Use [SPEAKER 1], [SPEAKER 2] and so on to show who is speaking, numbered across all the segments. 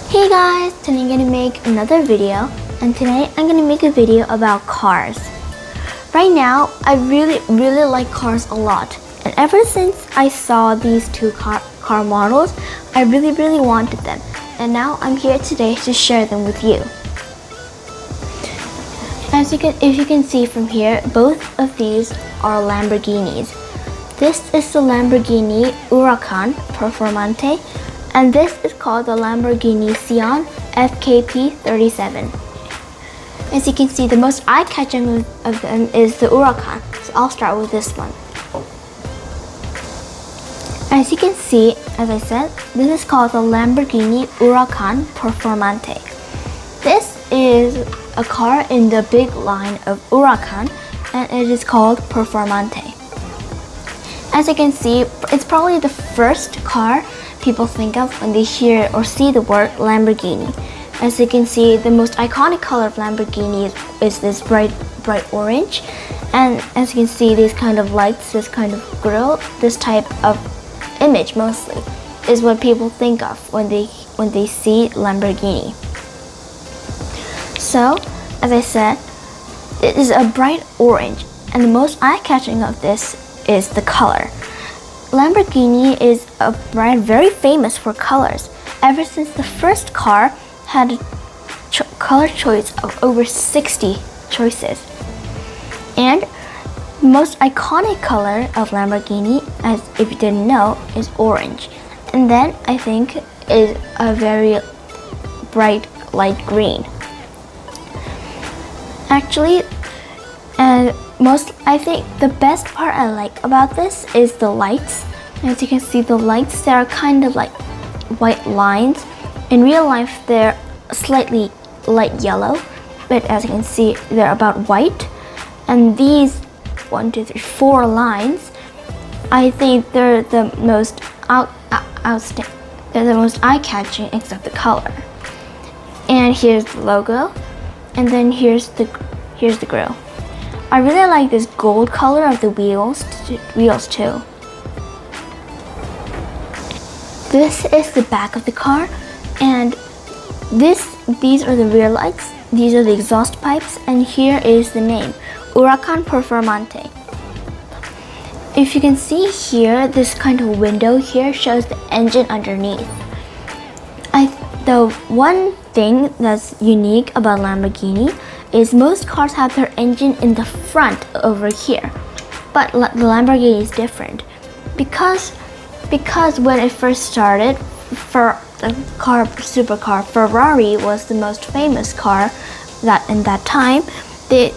[SPEAKER 1] Hey guys, today I'm gonna make another video, and today I'm gonna make a video about cars. Right now, I really like cars a lot, and ever since I saw these two car models, I really wanted them, and now I'm here today to share them with you. If you can see from here, both of these are Lamborghinis. This is the Lamborghini Huracan Performante, and this is called the Lamborghini Sian FKP37. As you can see, the most eye-catching of them is the Huracan, so I'll start with this one. As you can see, as I said, this is called the Lamborghini Huracan Performante. This is a car in the big line of Huracan, and it is called Performante. As you can see, it's probably the first car people think of when they hear or see the word Lamborghini. As you can see, the most iconic color of Lamborghini is this bright orange, and as you can see, these kind of lights, this kind of grille, this type of image mostly is what people think of when they see Lamborghini. So, as I said, it is a bright orange, and the most eye-catching of this is the color. Lamborghini is a brand very famous for colors. Ever since the first car had a color choice of over 60 choices. And the most iconic color of Lamborghini, as if you didn't know, is orange. And then I think is a very bright light green. Actually, I think the best part I like about this is the lights. As you can see, the lights, they are kind of like white lines. In real life, they're slightly light yellow, but as you can see, they're about white. And these 1, 2, 3, 4 lines, I think they're the most they're the most eye-catching except the color. And here's the logo, and then here's the grille. I really like this gold color of the wheels too. This is the back of the car, and these are the rear lights, these are the exhaust pipes, and here is the name, Huracan Performante. If you can see here, this kind of window here shows the engine underneath. The one thing that's unique about Lamborghini is most cars have their engine in the front over here, but the Lamborghini is different because when it first started, for the supercar, Ferrari was the most famous car that in that time. They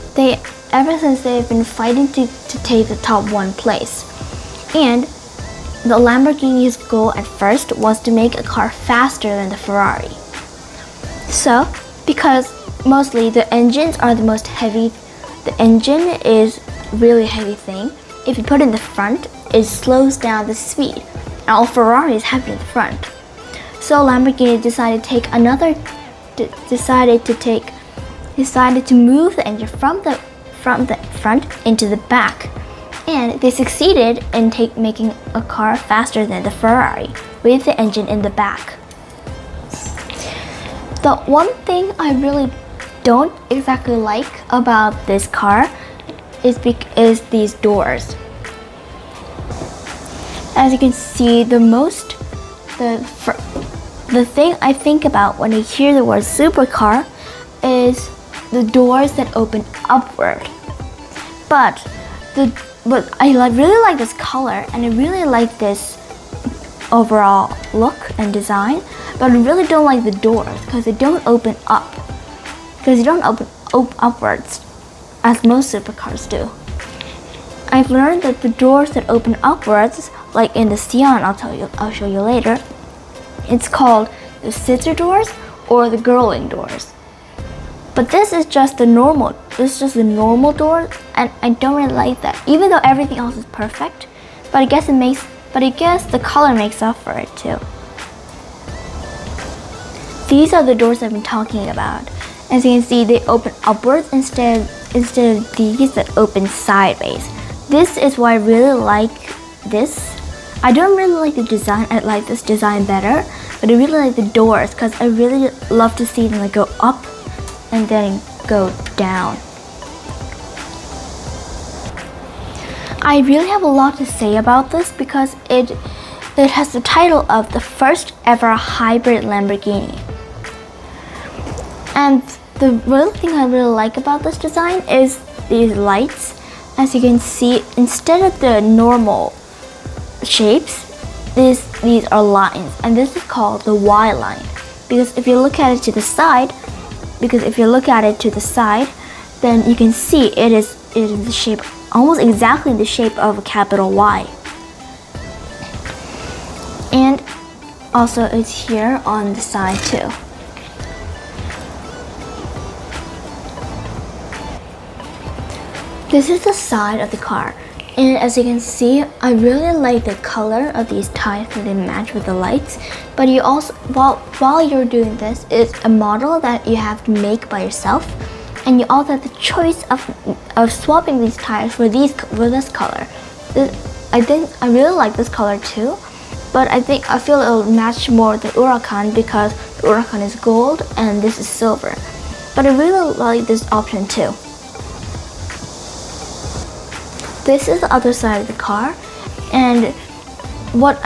[SPEAKER 1] ever since they've been fighting to take the top 1 place, and the Lamborghini's goal at first was to make a car faster than the Ferrari. So, because mostly the engines are the most heavy, the engine is really heavy thing. If you put it in the front, it slows down the speed. And all Ferraris have it in the front. So Lamborghini decided to move the engine from the front into the back. And they succeeded in making a car faster than the Ferrari with the engine in the back. The one thing I really don't exactly like about this car is these doors. As you can see, the thing I think about when I hear the word supercar is the doors that open upward. But I really like this color, and I really like this overall look and design, but I really don't like the doors because they don't open up. Because you don't open upwards as most supercars do. I've learned that the doors that open upwards, like in the Sian, I'll show you later, it's called the scissor doors or the girling doors. But this is just the normal door, and I don't really like that. Even though everything else is perfect, but I guess the color makes up for it too. These are the doors I've been talking about. As you can see, they open upwards instead of these that open sideways. This is why I really like this. I don't really like the design. I like this design better, but I really like the doors because I really love to see them like go up and then go down. I really have a lot to say about this because it has the title of the first ever hybrid Lamborghini. And the real thing I really like about this design is these lights. As you can see, instead of the normal shapes, these are lines, and this is called the Y line. Because if you look at it to the side, then you can see it is the shape, almost exactly the shape of a capital Y. And also it's here on the side too. This is the side of the car, and as you can see, I really like the color of these tires that they match with the lights. But you also, while you're doing this, it's a model that you have to make by yourself, and you also have the choice of swapping these tires for this color. I really like this color too, but I feel it'll match more the Huracan because the Huracan is gold and this is silver. But I really like this option too. This is the other side of the car, and what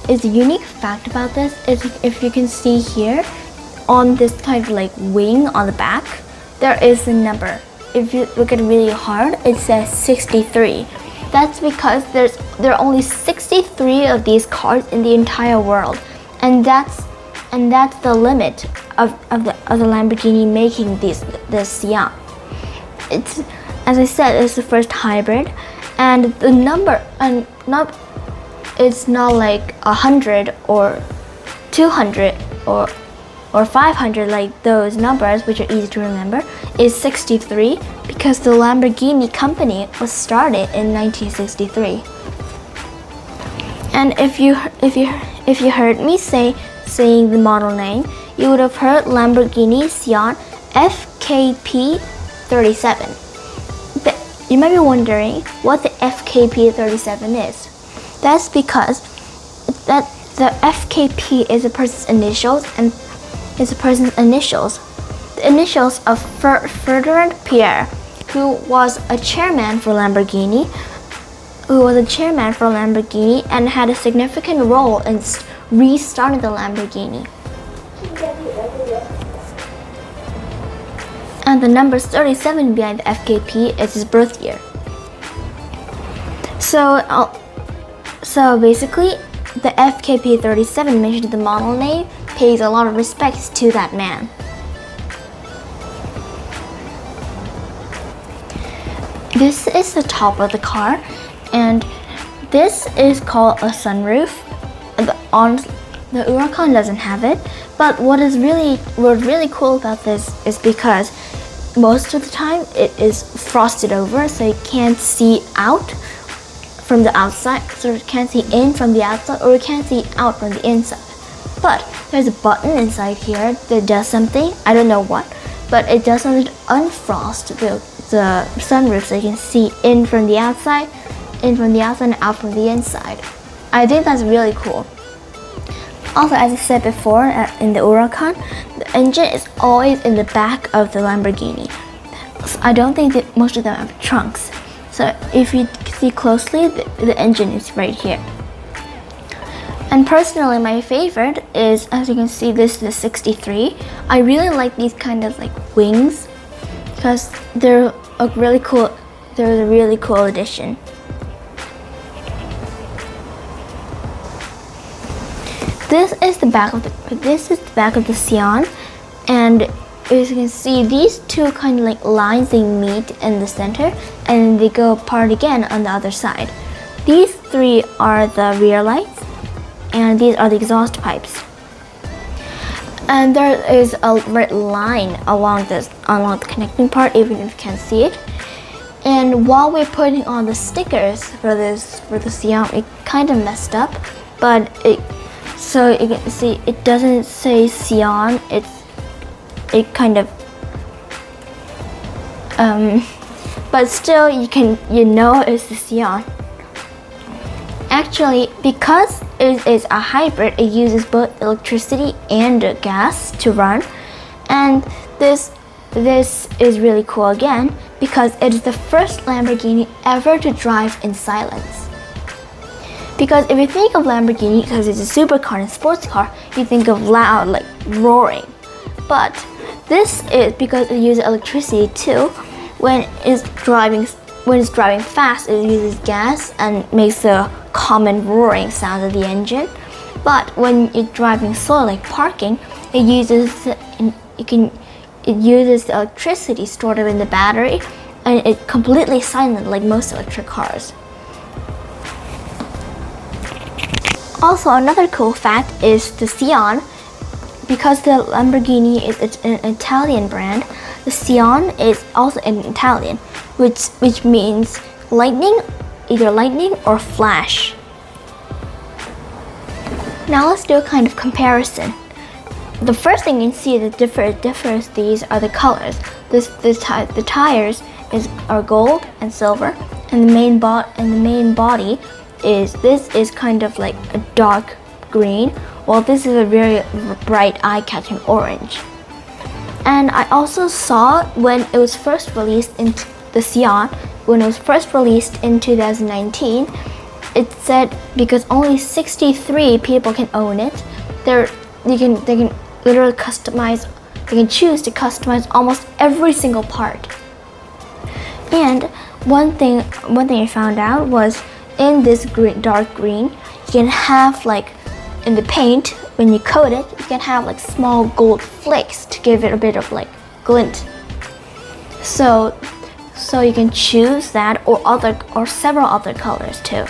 [SPEAKER 1] is a unique fact about this is if you can see here on this kind of like wing on the back, there is a number. If you look at it really hard, it says 63. That's because there are only 63 of these cars in the entire world, and that's the limit of the Lamborghini making this Sian. It's, as I said, it's the first hybrid, and the number, and it's not like 100 or 200 or 500 like those numbers, which are easy to remember. Is 63 because the Lamborghini company was started in 1963. And if you heard me saying the model name, you would have heard Lamborghini Sian FKP37. You might be wondering what the FKP37 is. That's because the FKP is a person's initials, and is a person's initials. The initials of Ferdinand Pierre, who was a chairman for Lamborghini, and had a significant role in restarting the Lamborghini. And the number 37 behind the FKP is his birth year. So basically, the FKP37 mentioned in the model name pays a lot of respects to that man. This is the top of the car, and this is called a sunroof. The Huracan doesn't have it, but what's really cool about this is because most of the time it is frosted over, so you can't see out from the outside, so you can't see in from the outside, or you can't see out from the inside. But there's a button inside here that does something, I don't know what, but it does something to unfrost the sunroof so you can see in from the outside, and out from the inside. I think that's really cool. Also, as I said before, in the Huracan, the engine is always in the back of the Lamborghini. So I don't think that most of them have trunks. So if you see closely, the engine is right here. And personally, my favorite is, as you can see, this is the 63. I really like these kind of like wings because they're a really cool addition. This is the back of the Sian, and as you can see, these two kind of like lines, they meet in the center and they go apart again on the other side. These three are the rear lights, and these are the exhaust pipes. And there is a red line along the connecting part, even if you can't see it. And while we're putting on the stickers for the Sian, it kind of messed up, but so you can see it doesn't say Sian. It kind of but still you know it's the Sian. Actually, because it is a hybrid, it uses both electricity and gas to run. And this is really cool again because it is the first Lamborghini ever to drive in silence. Because if you think of Lamborghini, because it's a supercar and sports car, you think of loud, like roaring. But this is because it uses electricity too. When it's driving fast, it uses gas and makes a common roaring sound of the engine. But when you're driving slow, like parking, it uses the electricity stored in the battery, and it's completely silent like most electric cars. Also, another cool fact is the Sion. Because the Lamborghini is an Italian brand, the Sion is also in Italian, which means lightning, either lightning or flash. Now let's do a kind of comparison. The first thing you can see that differs these are the colors. The tires are gold and silver, and the main body is kind of like a dark green, while this is a very bright eye-catching orange. And I also saw when it was first released in the Sion, when it was first released in 2019, it said because only 63 people can own it, they can literally customize. They can choose to customize almost every single part. And one thing I found out was in this dark green, you can have like in the paint when you coat it, you can have like small gold flakes to give it a bit of like glint. So you can choose that or several other colors too.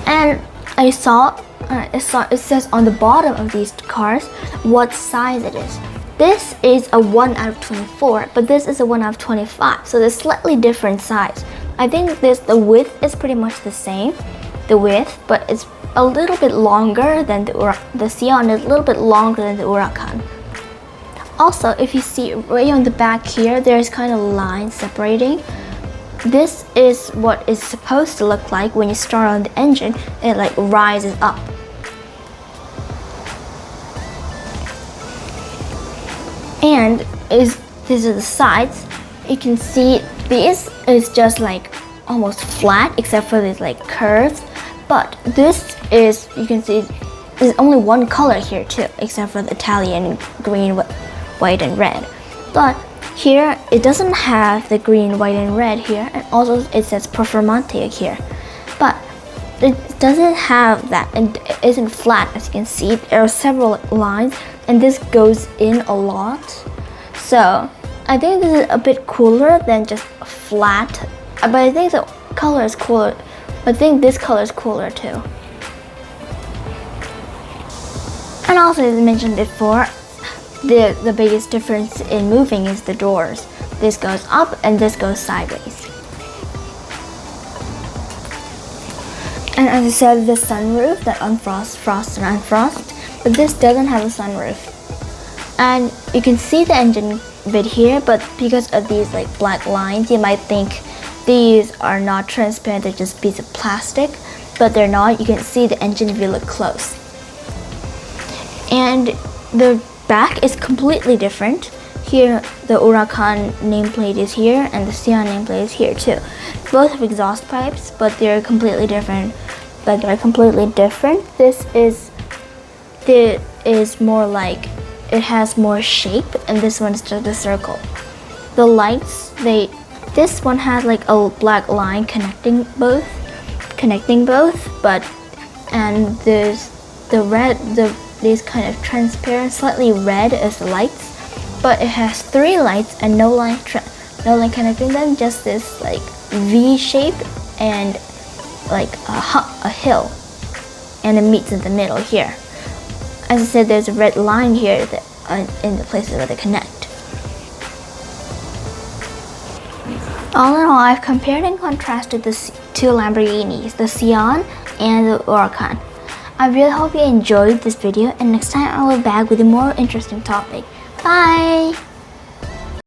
[SPEAKER 1] And it says on the bottom of these cars what size it is. This is a 1 out of 24, but this is a 1 out of 25, so there's slightly different size. I think the width is pretty much the same, but it's a little bit longer than the Sion is a little bit longer than the Huracan. Also, if you see right on the back here, there's kind of lines separating. This is what it's supposed to look like when you start on the engine, and it like rises up. And these are the sides. You can see this is just like almost flat except for these like curves. But this is, you can see, there's only one color here too, except for the Italian green, white, and red. But here it doesn't have the green, white, and red here, and also it says Performante here. But it doesn't have that, and it isn't flat as you can see. There are several lines, and this goes in a lot. So I think this is a bit cooler than just flat, but I think the color is cooler. I think this color is cooler too. And also, as I mentioned before, the biggest difference in moving is the doors. This goes up and this goes sideways. And as I said, the sunroof that unfrost, frost, and unfrost, but this doesn't have a sunroof. And you can see the engine bit here, but because of these like black lines, you might think these are not transparent, they're just pieces of plastic, but they're not. You can see the engine if you look close. And the back is completely different. Here, the Huracan nameplate is here, and the Sion nameplate is here too. Both have exhaust pipes, but they're completely different. This is more like, it has more shape, and this one's just a circle. The lights, this one has like a black line connecting both, and there's these kind of transparent, slightly red as the lights, but it has 3 lights and no line connecting them, just this like V shape and like a hill, and it meets in the middle here. As I said, there's a red line here in the places where they connect. All in all, I've compared and contrasted the 2 Lamborghinis, the Sion and the Huracan. I really hope you enjoyed this video, and next time I will be back with a more interesting topic. Bye!